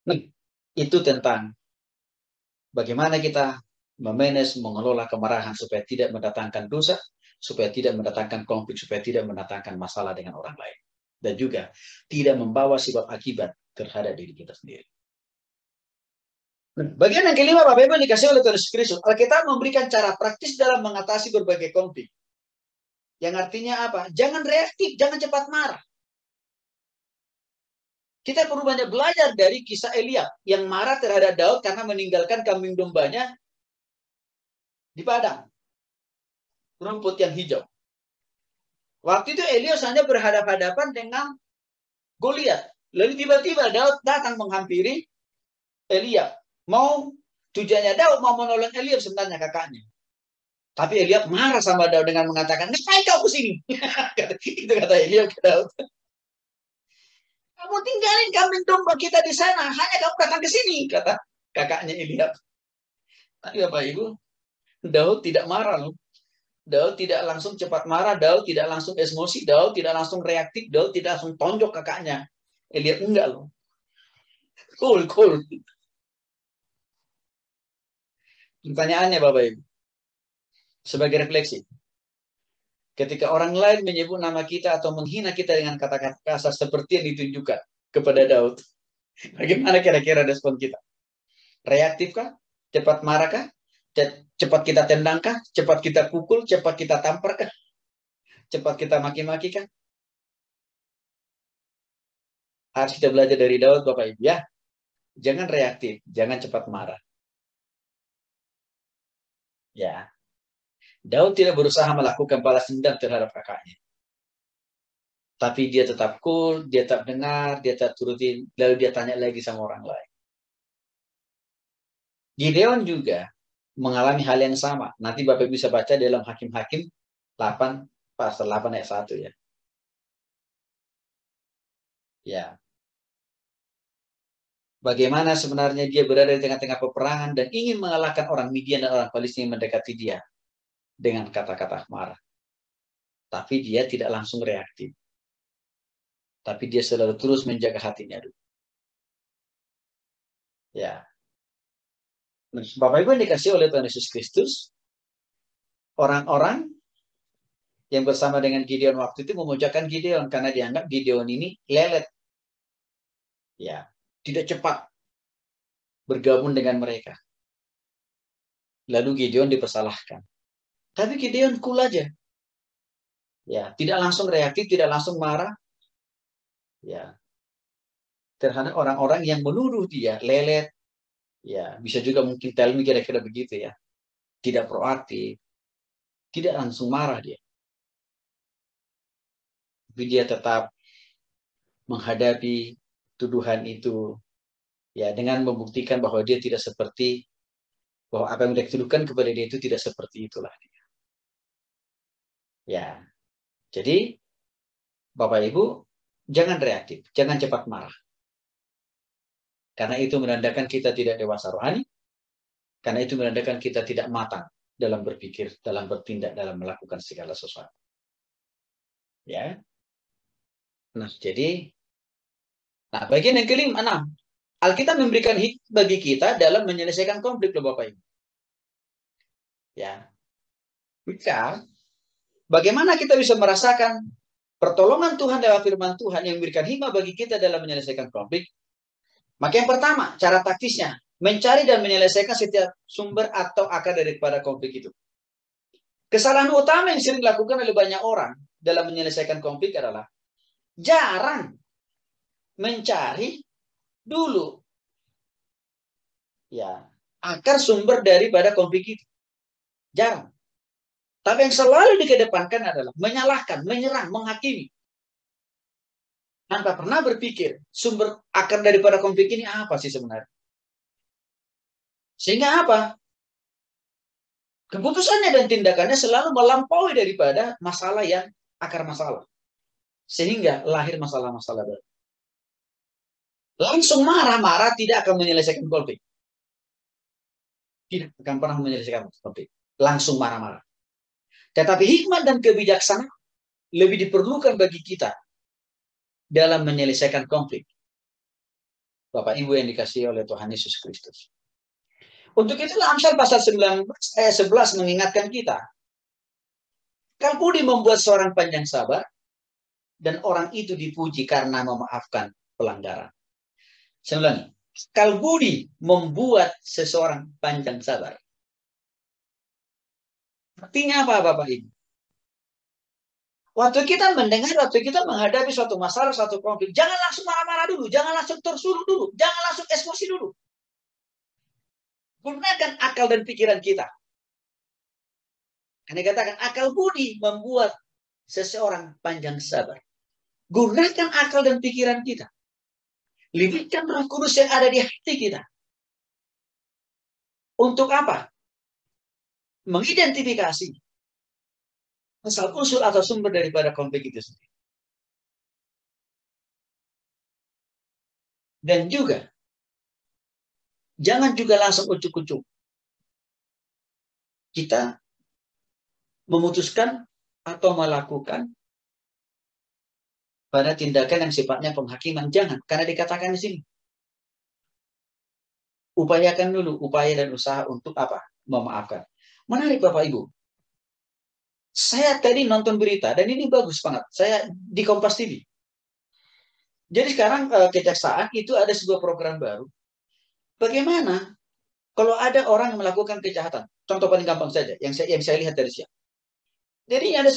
Nah, itu tentang bagaimana kita memanage, mengelola kemarahan supaya tidak mendatangkan dosa, supaya tidak mendatangkan konflik, supaya tidak mendatangkan masalah dengan orang lain. Dan juga tidak membawa sebab akibat terhadap diri kita sendiri. Bagian yang kelima, Bapak Ibu, dikasih oleh Tuhan Yesus Kristus. Alkitab memberikan cara praktis dalam mengatasi berbagai konflik. Yang artinya apa? Jangan reaktif, jangan cepat marah. Kita perlu banyak belajar dari kisah Elia yang marah terhadap Daud karena meninggalkan kambing dombanya di padang rumput yang hijau. Waktu itu Elia hanya berhadapan-hadapan dengan Goliat. Lalu tiba-tiba Daud datang menghampiri Elia. Tujuannya Daud mau menolong Elia sebenarnya kakaknya. Tapi Elia marah sama Daud dengan mengatakan, ngapain kau kesini? Itu kata Elia ke Daud. Kamu tinggalin kambing domba kita di sana. Hanya kamu datang ke sini, kata kakaknya Elia. Tapi Bapak Ibu, Daud tidak marah loh. Daud tidak langsung cepat marah, Daud tidak langsung emosi, Daud tidak langsung reaktif, Daud tidak langsung tonjok kakaknya. Elia enggak loh. Cool. Pertanyaannya Bapak Ibu, sebagai refleksi. Ketika orang lain menyebut nama kita atau menghina kita dengan kata-kata kasar seperti yang ditunjukkan kepada Daud, bagaimana kira-kira respon kita? Reaktifkah? Cepat marahkah? Cepat kita tendangkah? Cepat kita pukul? Cepat kita tamparkah? Cepat kita maki-maki kan? Harus kita belajar dari Daud, Bapak Ibu ya. Jangan reaktif, jangan cepat marah. Ya. Daud tidak berusaha melakukan balas dendam terhadap kakaknya. Tapi dia tetap cool, dia tetap dengar, dia tetap turutin, lalu dia tanya lagi sama orang lain. Gideon juga mengalami hal yang sama. Nanti Bapak bisa baca dalam Hakim-Hakim 8, pasal 8 ayat 1 ya. Ya. Bagaimana sebenarnya dia berada di tengah-tengah peperangan dan ingin mengalahkan orang Midian dan orang Palestina yang mendekati dia dengan kata-kata marah. Tapi dia tidak langsung reaktif. Tapi dia selalu terus menjaga hatinya dulu. Ya. Bapak Ibu yang dikasih oleh Tuhan Yesus Kristus, orang-orang yang bersama dengan Gideon waktu itu memojokkan Gideon karena dianggap Gideon ini lelet. Ya, tidak cepat bergabung dengan mereka. Lalu Gideon dipersalahkan. Tapi Gideon cool aja. Ya, tidak langsung reaktif, tidak langsung marah. Ya. Terhadap orang-orang yang menuduh dia lelet. Ya, bisa juga mungkin Telmi kira-kira begitu ya. Tidak proaktif. Tidak langsung marah dia. Tapi dia tetap menghadapi tuduhan itu ya dengan membuktikan bahwa dia tidak seperti bahwa apa yang dituduhkan kepada dia itu tidak seperti itulah dia. Ya. Jadi Bapak Ibu jangan reaktif, jangan cepat marah. Karena itu menandakan kita tidak dewasa rohani. Karena itu menandakan kita tidak matang dalam berpikir, dalam bertindak, dalam melakukan segala sesuatu. Ya. Nah, jadi bagian yang kelima, 6. Alkitab memberikan hikmat bagi kita dalam menyelesaikan konflik loh Bapak Ibu. Ya. Maka bagaimana kita bisa merasakan pertolongan Tuhan lewat firman Tuhan yang memberikan hikmat bagi kita dalam menyelesaikan konflik? Maka yang pertama, cara taktisnya, mencari dan menyelesaikan setiap sumber atau akar daripada konflik itu. Kesalahan utama yang sering dilakukan oleh banyak orang dalam menyelesaikan konflik adalah jarang mencari dulu ya akar sumber daripada konflik itu. Jarang. Tapi yang selalu dikedepankan adalah menyalahkan, menyerang, menghakimi. Tanpa pernah berpikir sumber akar daripada konflik ini apa sih sebenarnya. Sehingga apa? Keputusannya dan tindakannya selalu melampaui daripada masalah yang akar masalah. Sehingga lahir masalah-masalah baru. Langsung marah-marah tidak akan menyelesaikan konflik. Tidak akan pernah menyelesaikan konflik. Langsung marah-marah. Tetapi hikmat dan kebijaksanaan lebih diperlukan bagi kita dalam menyelesaikan konflik. Bapak Ibu yang dikasihi oleh Tuhan Yesus Kristus. Untuk itulah Amsal pasal 11 mengingatkan kita. Akal budi membuat seorang panjang sabar, dan orang itu dipuji karena memaafkan pelanggaran. Saya ulangi. Akal budi membuat seseorang panjang sabar. Artinya apa, Bapak Ibu? Waktu kita mendengar, waktu kita menghadapi suatu masalah, suatu konflik, jangan langsung marah-marah dulu, jangan langsung tersulut dulu, jangan langsung emosi dulu. Gunakan akal dan pikiran kita. Karena dikatakan akal budi membuat seseorang panjang sabar. Gunakan akal dan pikiran kita. Libatkan Roh Kudus yang ada di hati kita. Untuk apa? Mengidentifikasi asal-usul atau sumber daripada konflik itu sendiri. Dan juga, jangan juga langsung ucuk-ucuk. Kita memutuskan atau melakukan pada tindakan yang sifatnya penghakiman. Jangan, karena dikatakan di sini. Upayakan dulu, upaya dan usaha untuk apa? Memaafkan. Menarik Bapak Ibu. Saya tadi nonton berita, dan ini bagus banget. Saya di Kompas TV. Jadi sekarang kejaksaan itu ada sebuah program baru. Bagaimana kalau ada orang yang melakukan kejahatan? Contoh paling gampang saja, yang saya lihat dari siang. Jadi ada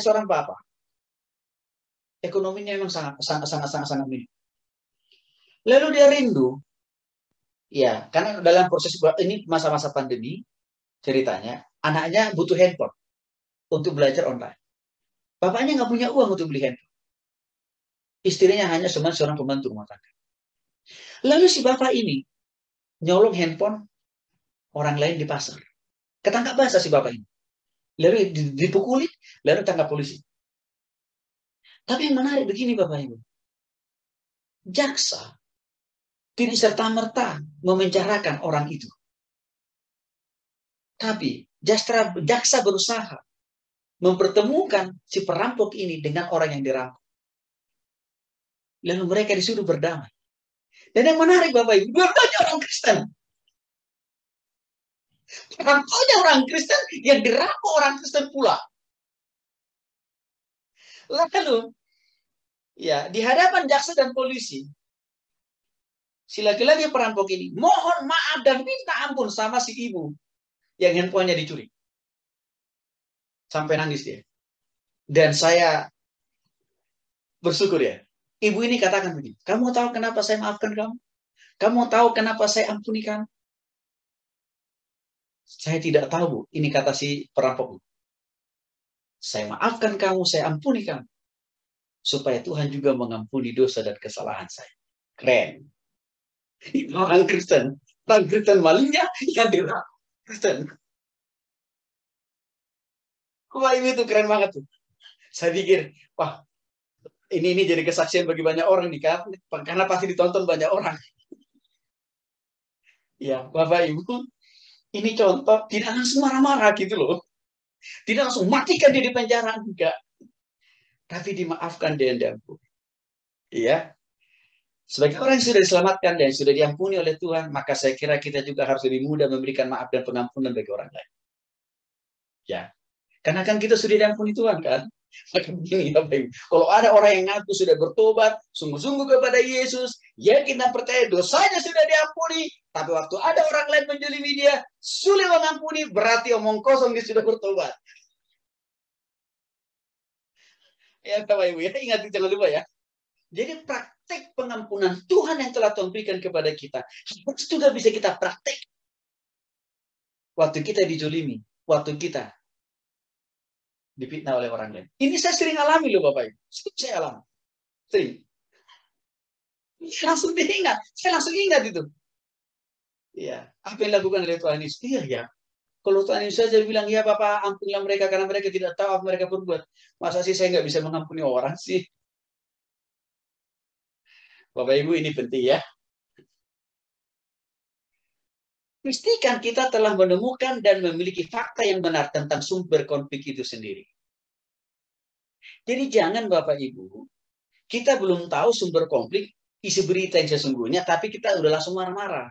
seorang bapak. Ekonominya memang sangat minim. Lalu dia rindu, ya, karena dalam proses ini masa-masa pandemi, ceritanya, anaknya butuh handphone untuk belajar online. Bapaknya nggak punya uang untuk beli handphone. Istrinya hanya cuma seorang pembantu rumah tangga. Lalu si bapak ini nyolong handphone orang lain di pasar. Ketangkap basah si bapak ini. Lalu dipukuli, lalu tangkap polisi. Tapi yang menarik begini Bapak Ibu. Jaksa tidak serta-merta memenjarakan orang itu. Tapi jaksa berusaha mempertemukan si perampok ini dengan orang yang dirampok. Lalu mereka disuruh berdamai. Dan yang menarik Bapak Ibu, dua-duanya orang Kristen. Perampoknya orang Kristen, yang dirampok orang Kristen pula. Lalu, ya, di hadapan jaksa dan polisi, si laki-laki perampok ini mohon maaf dan minta ampun sama si ibu yang handphonenya dicuri. Sampai nangis dia. Dan saya bersyukur ya. Ibu ini katakan begini, kamu tahu kenapa saya maafkan kamu? Kamu tahu kenapa saya ampuni kamu? Saya tidak tahu, Bu. Ini kata si perampok. Saya maafkan kamu, saya ampuni kamu. Supaya Tuhan juga mengampuni dosa dan kesalahan saya. Keren. Orang Kristen. Orang Kristen malingnya yang dirampok Kristen. Wah, ini tuh keren banget tuh. Saya pikir, wah, ini jadi kesaksian bagi banyak orang nih, karena pasti ditonton banyak orang. Ya, Bapak Ibu, ini contoh tidak langsung marah-marah gitu loh. Tidak langsung matikan dia di penjara, enggak. Tapi dimaafkan dan diampuni. Iya. Sebagai orang yang sudah diselamatkan dan sudah diampuni oleh Tuhan, maka saya kira kita juga harus lebih mudah memberikan maaf dan pengampunan bagi orang lain. Ya. Karena kan kita sudah diampuni Tuhan kan. Maka begini Bapak Ibu, kalau ada orang yang ngaku sudah bertobat, sungguh-sungguh kepada Yesus, yakin dan percaya dosanya sudah diampuni, tapi waktu ada orang lain menjelimi dia, sulit mengampuni, berarti omong kosong dia sudah bertobat. Ya Bapak Ibu, ya ingat jangan lupa ya. Jadi praktek pengampunan Tuhan yang telah Tuhan berikan kepada kita, harus juga bisa kita praktek. Waktu kita dijolimi, waktu kita difitnah oleh orang lain. Ini saya sering alami loh Bapak Ibu. Saya alami. Sering. Saya langsung ingat itu. Iya, apa yang dilakukan oleh Tuhan Yesus? Iya ya. Kalau Tuhan Yesus saja bilang, ya Bapak ampunilah mereka karena mereka tidak tahu apa mereka berbuat. Masa sih saya nggak bisa mengampuni orang sih? Bapak Ibu ini penting ya. Pastikan kita telah menemukan dan memiliki fakta yang benar tentang sumber konflik itu sendiri. Jadi jangan Bapak Ibu, kita belum tahu sumber konflik, isi berita yang sesungguhnya, tapi kita udah langsung marah-marah.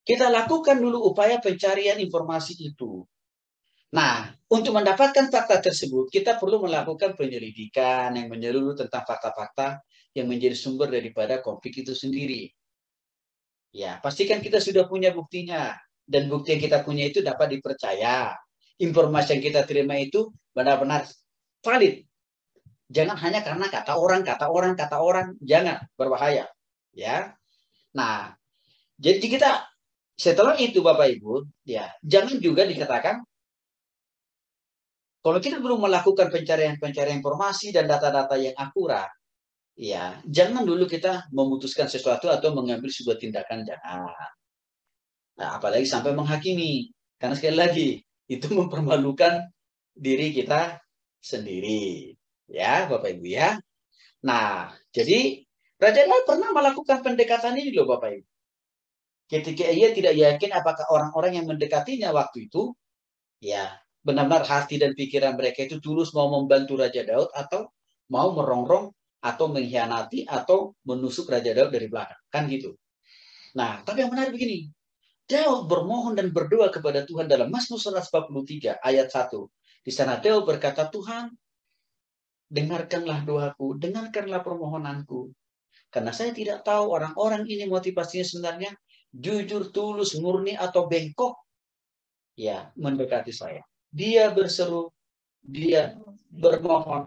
Kita lakukan dulu upaya pencarian informasi itu. Nah, untuk mendapatkan fakta tersebut, kita perlu melakukan penyelidikan yang menyeluruh tentang fakta-fakta yang menjadi sumber daripada konflik itu sendiri. Ya, pastikan kita sudah punya buktinya. Dan bukti yang kita punya itu dapat dipercaya. Informasi yang kita terima itu benar-benar valid. Jangan hanya karena kata orang, jangan, berbahaya. Ya. Nah, jadi kita setelah itu Bapak Ibu, ya, jangan juga dikatakan kalau kita belum melakukan pencarian informasi dan data-data yang akurat, ya, jangan dulu kita memutuskan sesuatu atau mengambil sebuah tindakan, jangan. Nah, apalagi sampai menghakimi. Karena sekali lagi, itu mempermalukan diri kita sendiri. Ya, Bapak Ibu ya. Nah, jadi Raja Daud pernah melakukan pendekatan ini loh Bapak Ibu. Ketika ia tidak yakin apakah orang-orang yang mendekatinya waktu itu, ya, benar-benar hati dan pikiran mereka itu tulus mau membantu Raja Daud atau mau merongrong atau mengkhianati atau menusuk Raja Daud dari belakang. Kan gitu. Nah, tapi yang menarik begini. Daud bermohon dan berdoa kepada Tuhan dalam Mazmur 143 ayat 1. Di sana Daud berkata, Tuhan, dengarkanlah doaku, dengarkanlah permohonanku. Karena saya tidak tahu orang-orang ini motivasinya sebenarnya jujur, tulus, murni, atau bengkok. Ya, mendekati saya. Dia berseru, dia bermohon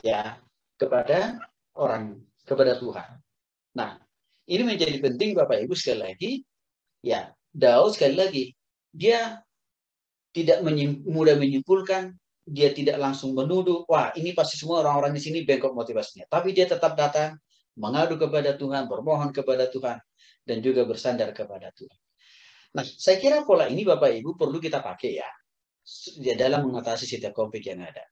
ya kepada kepada Tuhan. Nah, ini menjadi penting Bapak Ibu sekali lagi. Ya, Daud sekali lagi, dia tidak mudah menyimpulkan, dia tidak langsung menuduh, wah ini pasti semua orang-orang di sini bengkok motivasinya. Tapi dia tetap datang, mengadu kepada Tuhan, bermohon kepada Tuhan, dan juga bersandar kepada Tuhan. Nah, saya kira pola ini Bapak Ibu perlu kita pakai ya dalam mengatasi setiap konflik yang ada.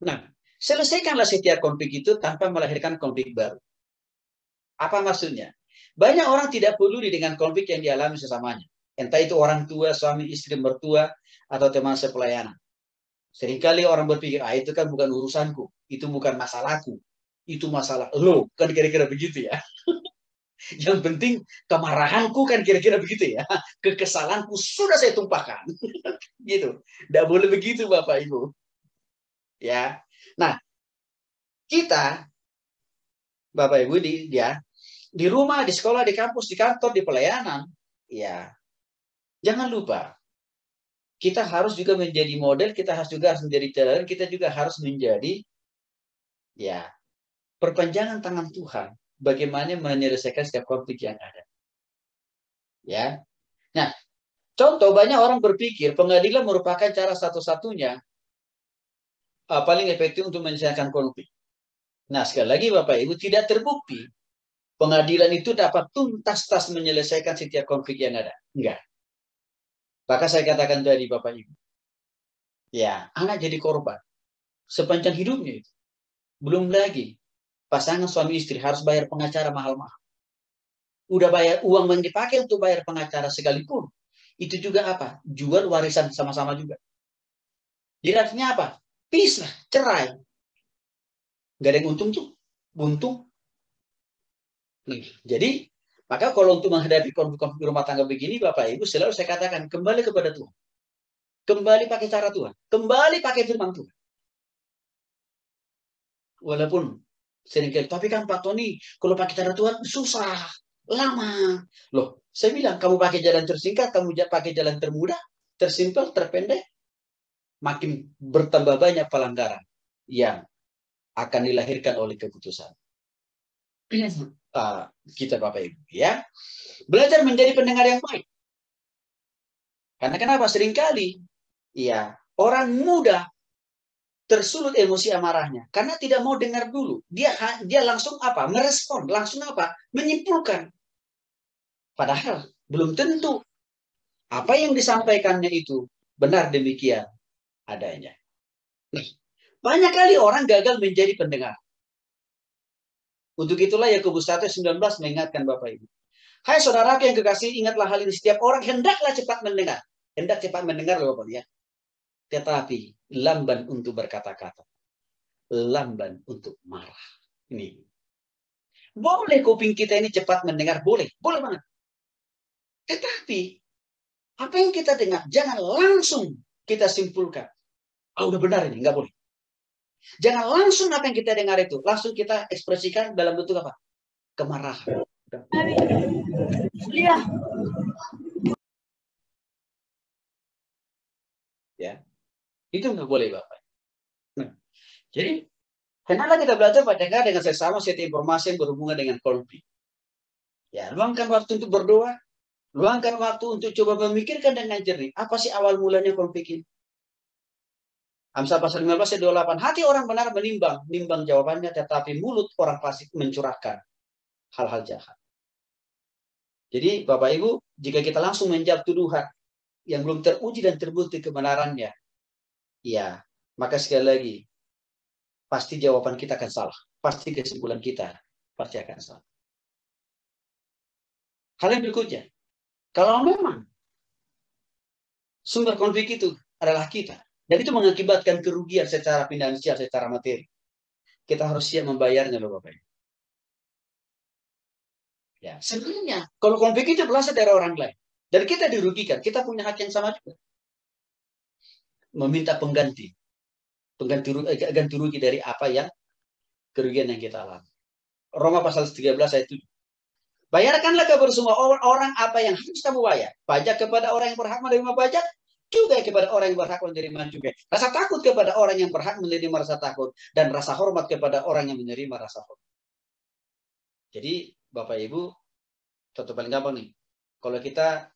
Nah, selesaikanlah setiap konflik itu tanpa melahirkan konflik baru. Apa maksudnya? Banyak orang tidak peduli dengan konflik yang dialami sesamanya. Entah itu orang tua, suami, istri, mertua, atau teman sepelayanan. Seringkali orang berpikir, itu kan bukan urusanku. Itu bukan masalahku. Itu masalah lo. Kan kira-kira begitu ya. Yang penting kemarahanku kan kira-kira begitu ya. Kekesalanku sudah saya tumpahkan. Gitu. Tidak boleh begitu Bapak Ibu. Ya. Nah, kita Bapak Ibu di rumah, di sekolah, di kampus, di kantor, di pelayanan, ya. Jangan lupa kita harus juga menjadi model, kita harus menjadi teladan, kita juga harus menjadi ya perpanjangan tangan Tuhan bagaimana menyelesaikan setiap konflik yang ada. Ya. Nah, contoh banyak orang berpikir pengadilan merupakan cara satu-satunya paling efektif untuk menyelesaikan konflik. Nah, sekali lagi Bapak Ibu, tidak terbukti pengadilan itu dapat tuntas menyelesaikan setiap konflik yang ada. Enggak. Maka saya katakan tadi Bapak Ibu, ya, anak jadi korban sepanjang hidupnya itu. Belum lagi pasangan suami istri harus bayar pengacara mahal-mahal. Udah bayar uang yang dipakai untuk bayar pengacara sekalipun. Itu juga apa? Jual warisan sama-sama juga. Jadi artinya apa? Pisah, cerai. Gak ada yang untung tuh. Buntung. Nah, jadi, maka kalau untuk menghadapi konflik rumah tangga begini, Bapak Ibu, selalu saya katakan, kembali kepada Tuhan. Kembali pakai cara Tuhan. Kembali pakai firman Tuhan. Walaupun seringkali, tapi kan Pak Tony, kalau pakai cara Tuhan, susah. Lama. Loh, saya bilang, kamu pakai jalan tersingkat, kamu pakai jalan termudah, tersimpel, terpendek, makin bertambah banyak pelanggaran yang akan dilahirkan oleh keputusan. Kita Bapak Ibu ya. Belajar menjadi pendengar yang baik. Karena kenapa? Seringkali ya, orang muda tersulut emosi amarahnya karena tidak mau dengar dulu. Dia langsung apa? Merespon, langsung apa? Menyimpulkan. Padahal belum tentu apa yang disampaikannya itu benar demikian adanya. Nah, banyak kali orang gagal menjadi pendengar. Untuk itulah Yakobus 1:19 mengingatkan Bapak Ibu. Hai saudara yang kekasih, ingatlah hal ini, setiap orang hendaklah cepat mendengar. Hendak cepat mendengar loh Bapak ya. Tetapi lamban untuk berkata-kata. Lamban untuk marah. Ini. Boleh kuping kita ini cepat mendengar, boleh banget. Tetapi apa yang kita dengar jangan langsung kita simpulkan. Udah benar ini, nggak boleh. Jangan langsung apa yang kita dengar itu langsung kita ekspresikan dalam bentuk apa? Kemarahan. Ya, itu nggak boleh Bapak. Nah, jadi hendaklah kita belajar mendengar dengan seksama setiap informasi yang berhubungan dengan konflik. Ya, luangkan waktu untuk berdoa, luangkan waktu untuk coba memikirkan dengan jernih apa sih awal mulanya konflik ini. Amsal pasal 15 ayat 28. Hati orang benar menimbang jawabannya, tetapi mulut orang fasik mencurahkan hal-hal jahat. Jadi Bapak Ibu, jika kita langsung menjawab tuduhan yang belum teruji dan terbukti kebenarannya, ya, maka sekali lagi, pasti jawaban kita akan salah. Pasti kesimpulan kita pasti akan salah. Hal yang berikutnya, kalau memang sumber konflik itu adalah kita, dan itu mengakibatkan kerugian secara finansial, secara materi, kita harus siap membayarnya loh Bapak Ibu. Ya, sebenarnya kalau konflik itu berasal dari orang lain dan kita dirugikan, kita punya hak yang sama juga. Meminta ganti rugi dari apa yang kerugian yang kita alami. Roma pasal 13 ayat 7. Bayarkanlah kepada semua orang apa yang harus kamu bayar. Pajak kepada orang yang berhak menerima pajak, juga kepada orang yang berhak menerima cukai. Rasa takut kepada orang yang berhak menerima rasa takut, dan rasa hormat kepada orang yang menerima rasa hormat. Jadi Bapak Ibu, contoh paling gampang nih, kalau kita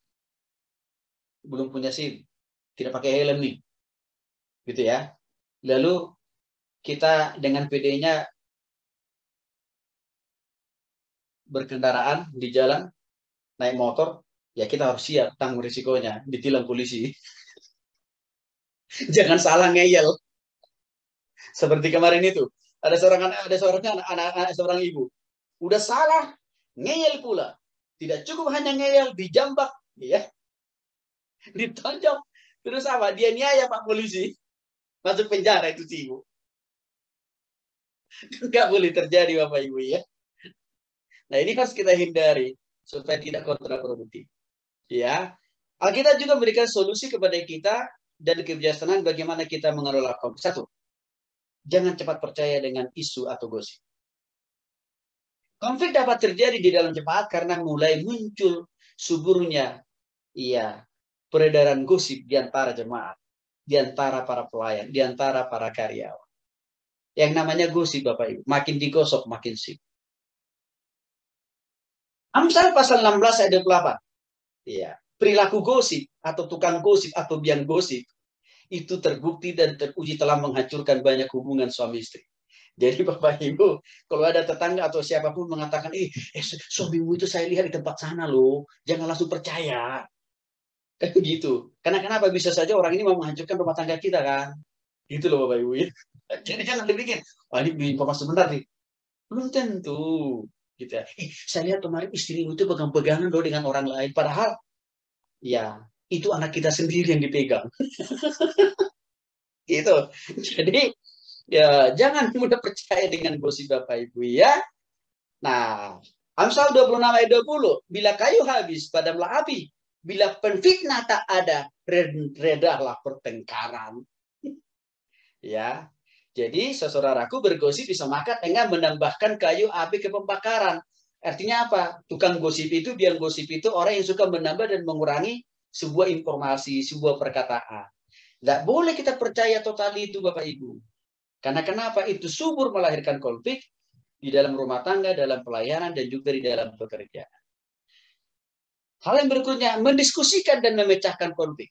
belum punya SIM, tidak pakai helm nih, gitu ya. Lalu kita dengan PD-nya berkendaraan di jalan, naik motor, ya kita harus siap tanggung risikonya, ditilang polisi. Jangan salah ngeyel. Seperti kemarin itu, ada seorang ibu, udah salah ngeyel pula. Tidak cukup hanya ngeyel, dijambak, ya, ditonjok. Terus apa? Dia niaya Pak polisi, masuk penjara itu si ibu. Nggak boleh terjadi Bapak Ibu ya. Nah ini harus kita hindari supaya tidak kontraproduktif. Ya, Alkitab juga memberikan solusi kepada kita dan kebijaksanaan bagaimana kita mengelola konflik. Satu, jangan cepat percaya dengan isu atau gosip. Konflik dapat terjadi di dalam jemaat karena mulai muncul suburnya, peredaran gosip di antara jemaat, di antara para pelayan, di antara para karyawan. Yang namanya gosip Bapak Ibu, makin digosok makin sip. Amsal pasal 16 ayat 28. Ya, perilaku gosip atau tukang gosip atau biang gosip itu terbukti dan teruji telah menghancurkan banyak hubungan suami istri. Jadi Bapak Ibu, kalau ada tetangga atau siapapun mengatakan, suamimu itu saya lihat di tempat sana loh, jangan langsung percaya. Kan gitu. Karena kenapa? Bisa saja orang ini mau menghancurkan rumah tangga kita kan. Gitu loh Bapak Ibu ya. Jadi jangan dipikir, ini informasi benar nih. Belum tentu. Gitu ya. Saya lihat kemarin istrimu itu pegang-pegangan loh dengan orang lain. Padahal, ya, itu anak kita sendiri yang dipegang. Gitu. Jadi, ya, jangan mudah percaya dengan gosip Bapak Ibu ya. Nah, Amsal 26 ayat 20. Bila kayu habis, padamlah api. Bila penfitnah tak ada, redahlah pertengkaran. Ya. Jadi, saudaraku, bergosip bisa makan dengan menambahkan kayu api ke pembakaran. Artinya apa? Tukang gosip itu, biang gosip itu orang yang suka menambah dan mengurangi sebuah informasi, sebuah perkataan. Tidak boleh kita percaya total itu, Bapak Ibu. Karena kenapa? Itu subur melahirkan konflik di dalam rumah tangga, dalam pelayanan, dan juga di dalam pekerjaan. Hal yang berikutnya, mendiskusikan dan memecahkan konflik.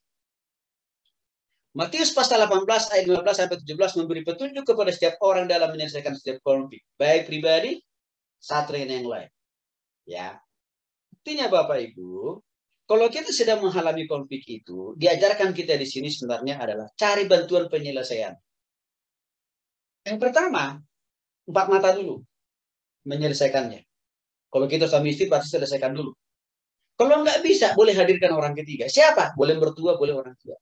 Matius pasal 18 ayat 15 sampai 17 memberi petunjuk kepada setiap orang dalam menyelesaikan setiap konflik, baik pribadi satu dengan yang lain. Ya. Artinya Bapak Ibu, kalau kita sedang mengalami konflik itu, diajarkan kita di sini sebenarnya adalah cari bantuan penyelesaian. Yang pertama, 4 mata dulu menyelesaikannya. Kalau kita suami istri pasti selesaikan dulu. Kalau nggak bisa, boleh hadirkan orang ketiga. Siapa? Boleh mertua, boleh orang tua.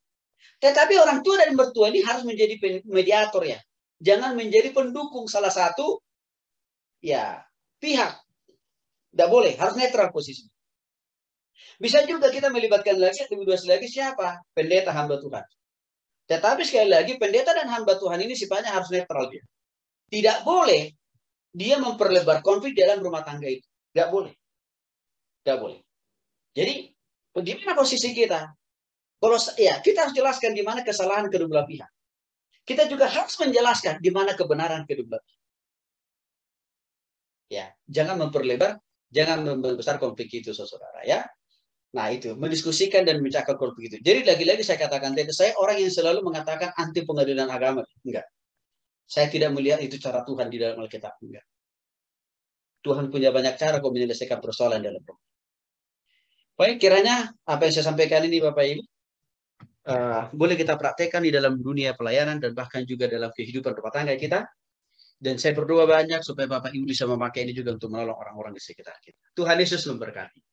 Tetapi orang tua dan mertua ini harus menjadi mediator ya. Jangan menjadi pendukung salah satu pihak. Tidak boleh, harus netral posisi. Bisa juga kita melibatkan lagi, lebih luas lagi siapa? Pendeta hamba Tuhan. Tetapi sekali lagi, pendeta dan hamba Tuhan ini sifatnya harus netral dia. Tidak boleh dia memperlebar konflik dalam rumah tangga itu. Tidak boleh. Tidak boleh. Jadi, di mana posisi kita? Kalau ya, kita harus jelaskan di mana kesalahan kedua belah pihak. Kita juga harus menjelaskan di mana kebenaran kedua belah pihak. Ya, jangan memperlebar, jangan membesar konflik itu, saudara ya. Nah, itu mendiskusikan dan memecahkan konflik itu. Jadi lagi-lagi saya katakan, saya orang yang selalu mengatakan anti pengadilan agama. Enggak. Saya tidak melihat itu cara Tuhan di dalam Alkitab. Enggak. Tuhan punya banyak cara untuk menyelesaikan persoalan dalam rumah. Baik, kiranya apa yang saya sampaikan ini Bapak Ibu boleh kita praktekkan di dalam dunia pelayanan dan bahkan juga dalam kehidupan rumah tangga kita. Dan saya berdoa banyak supaya Bapak Ibu bisa memakai ini juga untuk menolong orang-orang di sekitar kita. Tuhan Yesus memberkati.